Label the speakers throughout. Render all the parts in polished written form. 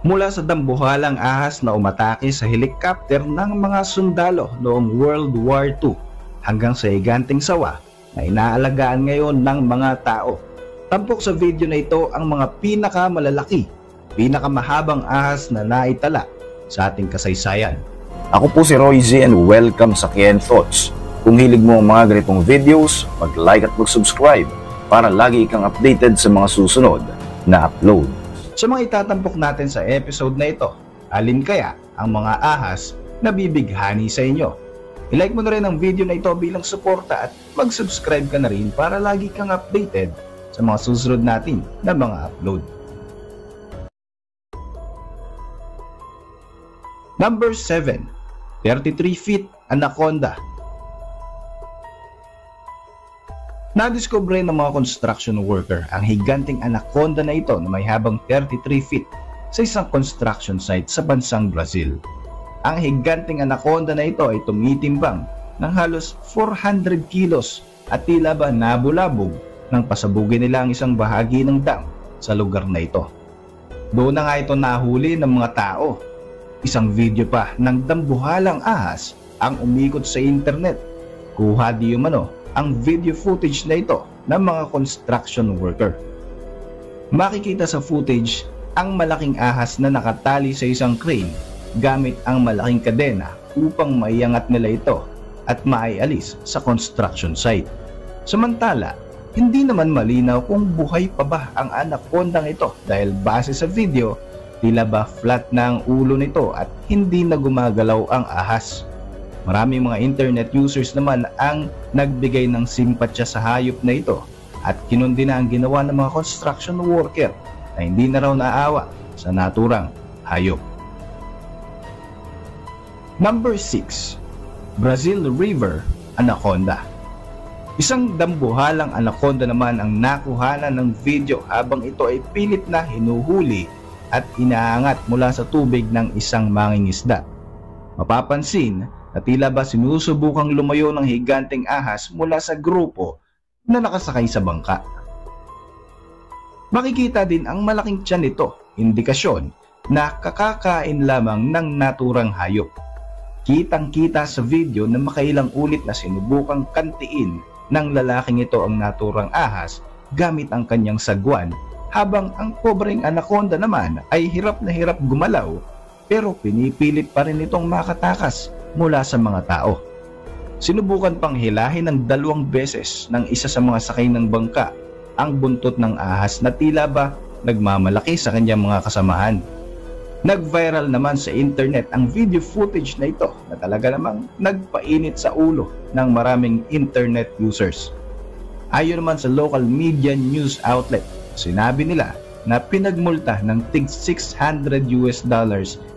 Speaker 1: Mula sa dambuhalang ahas na umatake sa helikopter ng mga sundalo noong World War II hanggang sa higanteng sawa na inaalagaan ngayon ng mga tao. Tampok sa video na ito ang mga pinakamalalaki, pinakamahabang ahas na naitala sa ating kasaysayan.
Speaker 2: Ako po si Roy Z and welcome sa Ken Thoughts. Kung hilig mo ang mga ganitong videos, mag-like at mag-subscribe para lagi kang updated sa mga susunod na upload.
Speaker 1: Sa mga itatampok natin sa episode na ito, alin kaya ang mga ahas na bibighani sa inyo? I-like mo na rin ang video na ito bilang suporta at mag-subscribe ka na rin para lagi kang updated sa mga susunod natin na mga upload. Number 7. 33 feet anaconda. Nadiskubre ng mga construction worker ang higanting anaconda na ito na may habang 33 feet sa isang construction site sa bansang Brazil. Ang higanting anaconda na ito ay tumitimbang ng halos 400 kilos at tila ba nabulabog nang pasabugin nila ang isang bahagi ng dam sa lugar na ito. Doon na nga ito nahuli ng mga tao. Isang video pa ng dambuhalang ahas ang umikot sa internet. Kuha di umano ang video footage na ito ng mga construction worker. Makikita sa footage ang malaking ahas na nakatali sa isang crane gamit ang malaking kadena upang maiangat nila ito at maialis sa construction site. Samantala, hindi naman malinaw kung buhay pa ba ang anacondang ito dahil base sa video, tila ba flat na ang ulo nito at hindi na gumagalaw ang ahas. Maraming mga internet users naman ang nagbigay ng simpatya sa hayop na ito at kinundi na ang ginawa ng mga construction worker na hindi na raw naawa sa naturang hayop. Number 6. Brazil River Anaconda. Isang dambuhalang anaconda naman ang nakuhanan ng video habang ito ay pilit na hinuhuli at inaangat mula sa tubig ng isang mangingisda. Mapapansin na tila ba sinusubukang lumayo ng higanting ahas mula sa grupo na nakasakay sa bangka. Makikita din ang malaking tiyan nito, indikasyon na kakakain lamang ng naturang hayop. Kitang-kita sa video na makailang ulit na sinubukang kantiin ng lalaking ito ang naturang ahas gamit ang kanyang sagwan, habang ang pobreng anaconda naman ay hirap na hirap gumalaw pero pinipilit pa rin itong makatakas mula sa mga tao. Sinubukan pang hilahin ng 2 beses ng isa sa mga sakay ng bangka ang buntot ng ahas na tila ba nagmamalaki sa kanyang mga kasamahan. Nag-viral naman sa internet ang video footage na ito na talaga namang nagpainit sa ulo ng maraming internet users. Ayon naman sa local media news outlet, sinabi nila na pinagmulta ng tig $600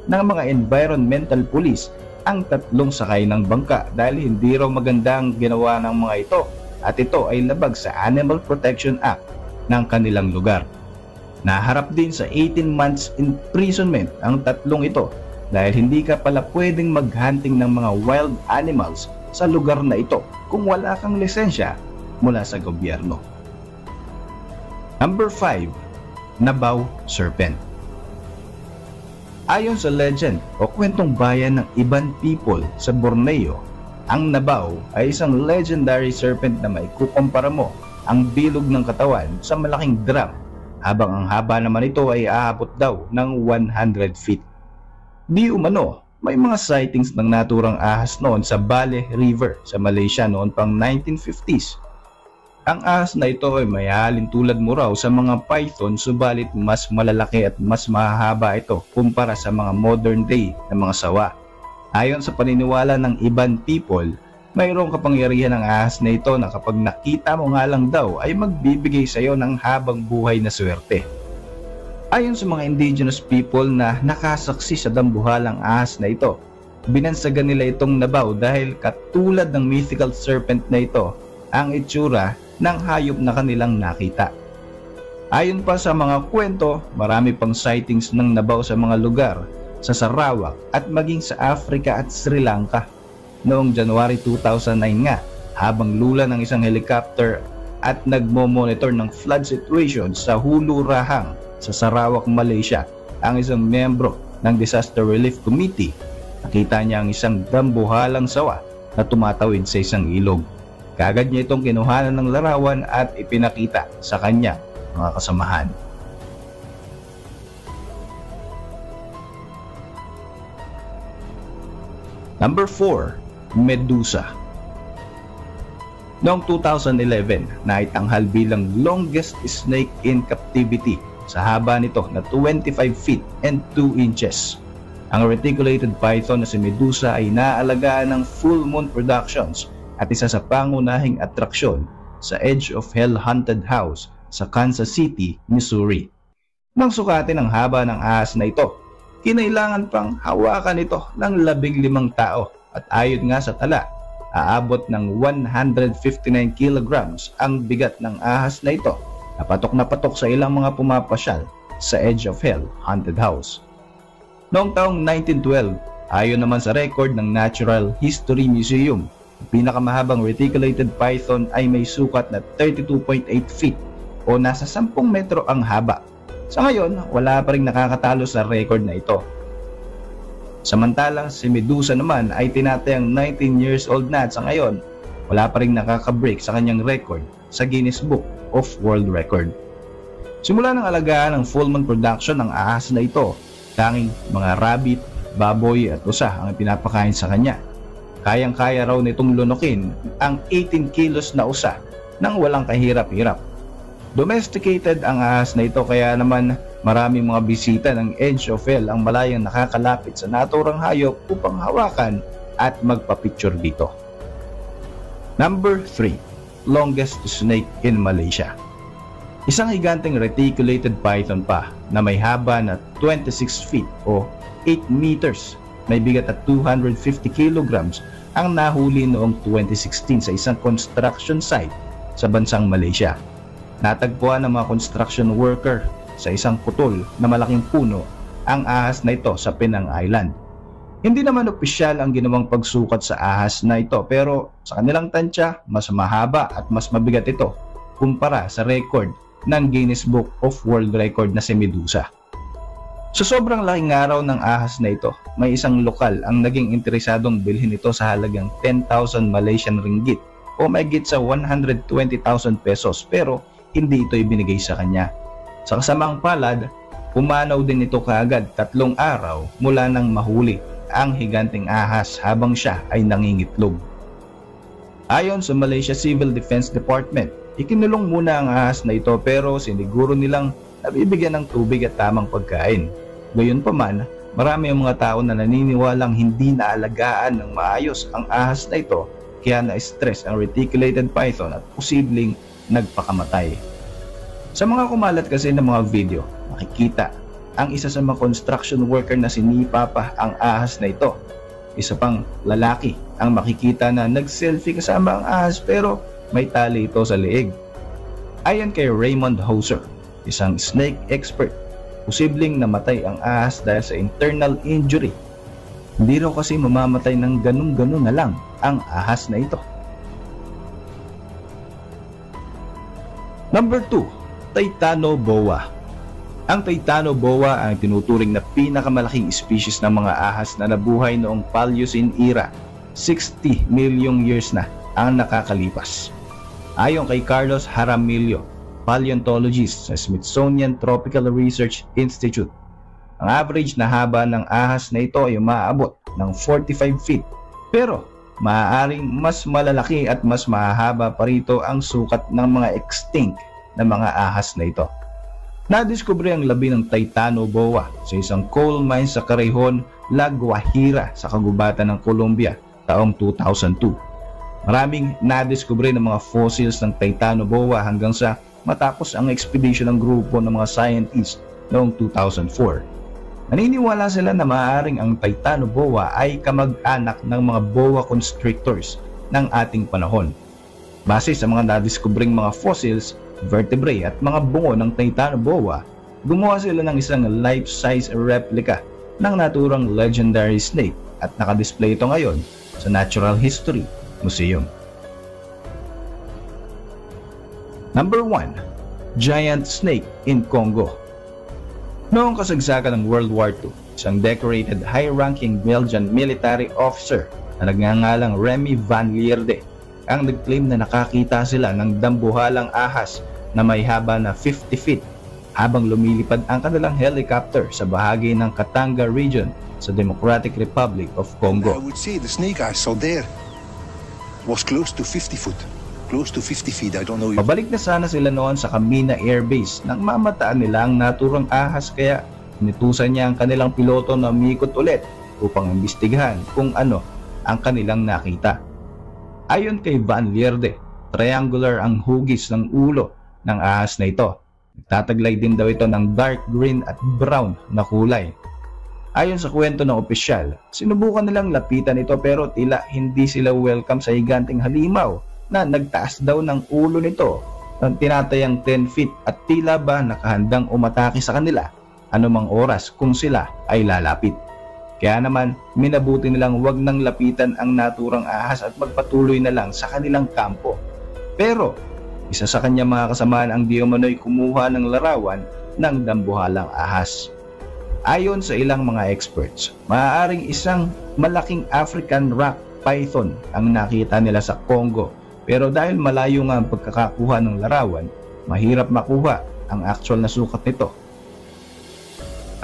Speaker 1: ng mga environmental police ang 3 sakay ng bangka dahil hindi raw magandang ginawa ng mga ito at ito ay labag sa Animal Protection Act ng kanilang lugar. Naharap din sa 18 months imprisonment ang 3 ito dahil hindi ka pala pwedeng maghunting ng mga wild animals sa lugar na ito kung wala kang lisensya mula sa gobyerno. Number 5. Nabaw Serpent. Ayon sa legend o kwentong bayan ng Iban people sa Borneo, ang nabaw ay isang legendary serpent na maikukumpara mo ang bilog ng katawan sa malaking drum, habang ang haba naman ito ay aabot daw ng 100 feet. Di umano, may mga sightings ng naturang ahas noon sa Bale River sa Malaysia noon pang 1950s. Ang ahas na ito ay may halin tulad mo raw sa mga python, subalit mas malalaki at mas mahahaba ito kumpara sa mga modern day na mga sawa. Ayon sa paniniwala ng Iban people, mayroong kapangyarihan ng ahas na ito na kapag nakita mo nga lang daw ay magbibigay sa iyo ng habang buhay na swerte. Ayon sa mga indigenous people na nakasaksi sa dambuhalang ahas na ito, binansagan nila itong nabaw dahil katulad ng mythical serpent na ito ang itsura ng hayop na kanilang nakita. Ayon pa sa mga kwento, marami pang sightings ng nabaw sa mga lugar sa Sarawak at maging sa Africa at Sri Lanka. Noong January 2009 nga, habang lula ng isang helicopter at nagmo-monitor ng flood situation sa Hulu Rahang sa Sarawak, Malaysia, ang isang membro ng Disaster Relief Committee. Nakita niya ang isang dambuhalang sawa na tumatawid sa isang ilog. Kaagad niya itong kinuhanan ng larawan at ipinakita sa kanya mga kasamahan. Number 4. Medusa. Noong 2011, naitanghal bilang longest snake in captivity sa haba nito na 25 feet and 2 inches. Ang reticulated python na si Medusa ay naalagaan ng Full Moon Productions at isa sa pangunahing atraksyon sa Edge of Hell Haunted House sa Kansas City, Missouri. Nang sukatin ang haba ng ahas na ito, kinailangan pang hawakan ito ng 15 tao at ayon nga sa tala, aabot ng 159 kilograms ang bigat ng ahas na ito na patok sa ilang mga pumapasyal sa Edge of Hell Haunted House. Noong taong 1912, ayon naman sa record ng Natural History Museum, ang pinakamahabang reticulated python ay may sukat na 32.8 feet o nasa 10 metro ang haba. Sa ngayon, wala pa rin nakakatalo sa record na ito. Samantalang si Medusa naman ay tinatayang 19 years old na at sa ngayon, wala pa rin nakaka-break sa kanyang record sa Guinness Book of World Record. Simula ng alagaan ng Full Moon Production ng ahas na ito, tanging mga rabbit, baboy at usa ang pinapakain sa kanya. Kayang-kaya raw nitong lunukin ang 18 kilos na usa nang walang kahirap-hirap. Domesticated ang ahas na ito kaya naman maraming mga bisita ng Edge of Hell ang malayang nakakalapit sa naturang hayop upang hawakan at magpapicture dito. Number 3. Longest snake in Malaysia. Isang higanteng reticulated python pa na may haba na 26 feet o 8 meters, may bigat at 250 kilograms ang nahuli noong 2016 sa isang construction site sa bansang Malaysia. Natagpuan ng mga construction worker sa isang putol na malaking puno ang ahas na ito sa Penang Island. Hindi naman opisyal ang ginawang pagsukat sa ahas na ito pero sa kanilang tansya, mas mahaba at mas mabigat ito kumpara sa record ng Guinness Book of World Record na si Medusa. Sa sobrang laking araw ng ahas na ito, may isang lokal ang naging interesadong bilhin ito sa halagang 10,000 Malaysian ringgit o mahigit sa 120,000 pesos pero hindi ito ibinigay sa kanya. Sa kasamang palad, pumanaw din ito kaagad 3 araw mula nang mahuli ang higanteng ahas habang siya ay nangingitlog. Ayon sa Malaysia Civil Defense Department, ikinulong muna ang ahas na ito pero siniguro nilang nabibigyan ng tubig at tamang pagkain. Gayunpaman, marami ang mga tao na naniniwalang hindi naalagaan ng maayos ang ahas na ito kaya na-stress ang reticulated python at posibleng nagpakamatay. Sa mga kumalat kasi ng mga video, makikita ang isa sa mga construction worker na sinipa pa ang ahas na ito. Isa pang lalaki ang makikita na nag-selfie kasama ang ahas pero may tali ito sa leeg. Ayon kay Raymond Hauser, isang snake expert, posibleng namatay ang ahas dahil sa internal injury. Hindi raw kasi mamamatay ng ganun-ganun na lang ang ahas na ito. Number 2. Titano Boa. Ang Titano Boa ang tinuturing na pinakamalaking species ng mga ahas na nabuhay noong Paleocene era. 60 milyong years na ang nakakalipas. Ayon kay Carlos Jaramillo, paleontologist sa Smithsonian Tropical Research Institute, ang average na haba ng ahas na ito ay umaabot ng 45 feet. Pero maaaring mas malalaki at mas mahahaba pa rito ang sukat ng mga extinct na mga ahas na ito. Nadiskubre ang labi ng Titano Boa sa isang coal mine sa Carrejon, La Guajira sa kagubatan ng Colombia taong 2002. Maraming nadiskubre ng mga fossils ng Titano Boa hanggang sa matapos ang expedition ng grupo ng mga scientists noong 2004. Naniniwala sila na maaaring ang Titano Boa ay kamag-anak ng mga boa constrictors ng ating panahon. Base sa mga nadiskubring mga fossils, vertebrae at mga bungo ng Titano Boa, gumawa sila ng isang life-size replica ng naturang legendary snake at nakadisplay ito ngayon sa Natural History Museum. Number 1. Giant snake in Congo. Noong kasagsagan ng World War II, isang decorated high-ranking Belgian military officer na nagngangalang Remy van Lierde ang nag-claim na nakakita sila ng dambuhalang ahas na may haba na 50 feet habang lumilipad ang kanilang helicopter sa bahagi ng Katanga region sa Democratic Republic of
Speaker 3: I
Speaker 1: Congo.
Speaker 3: would say the snake I saw there was close to 50 foot. Close to 50 feet. I don't know if
Speaker 1: Pabalik na sana sila noon sa Camina Air Base nang mamataan nila ang naturang ahas, kaya inutusan niya ang kanilang piloto na umikot ulit upang imbestigahan kung ano ang kanilang nakita. Ayon kay Van Lierde, triangular ang hugis ng ulo ng ahas na ito. Nagtataglay din daw ito ng dark green at brown na kulay. Ayon sa kwento ng opisyal, sinubukan nilang lapitan ito pero tila hindi sila welcome sa higanting halimaw na nagtaas daw ng ulo nito ng tinatayang 10 feet at tila ba nakahandang umatake sa kanila anumang oras kung sila ay lalapit. Kaya naman, minabuti nilang wag nang lapitan ang naturang ahas at magpatuloy na lang sa kanilang kampo. Pero, isa sa kanyang mga kasamaan ang di umano'y kumuha ng larawan ng dambuhalang ahas. Ayon sa ilang mga experts, maaaring isang malaking African rock python ang nakita nila sa Congo. Pero dahil malayo nga ang pagkakakuha ng larawan, mahirap makuha ang actual na sukat nito.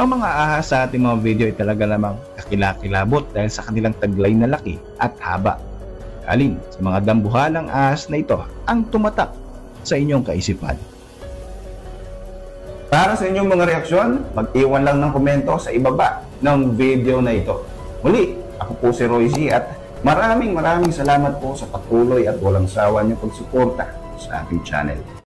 Speaker 1: Ang mga ahas sa ating mga video ay talaga namang kakilakilabot dahil sa kanilang taglay na laki at haba. Alin sa mga dambuhalang ahas na ito ang tumatak sa inyong kaisipan?
Speaker 2: Para sa inyong mga reaksyon, mag-iwan lang ng komento sa ibaba ng video na ito. Muli, ako po si Roy Z at maraming salamat po sa patuloy at walang sawa niyong pagsuporta sa ating channel.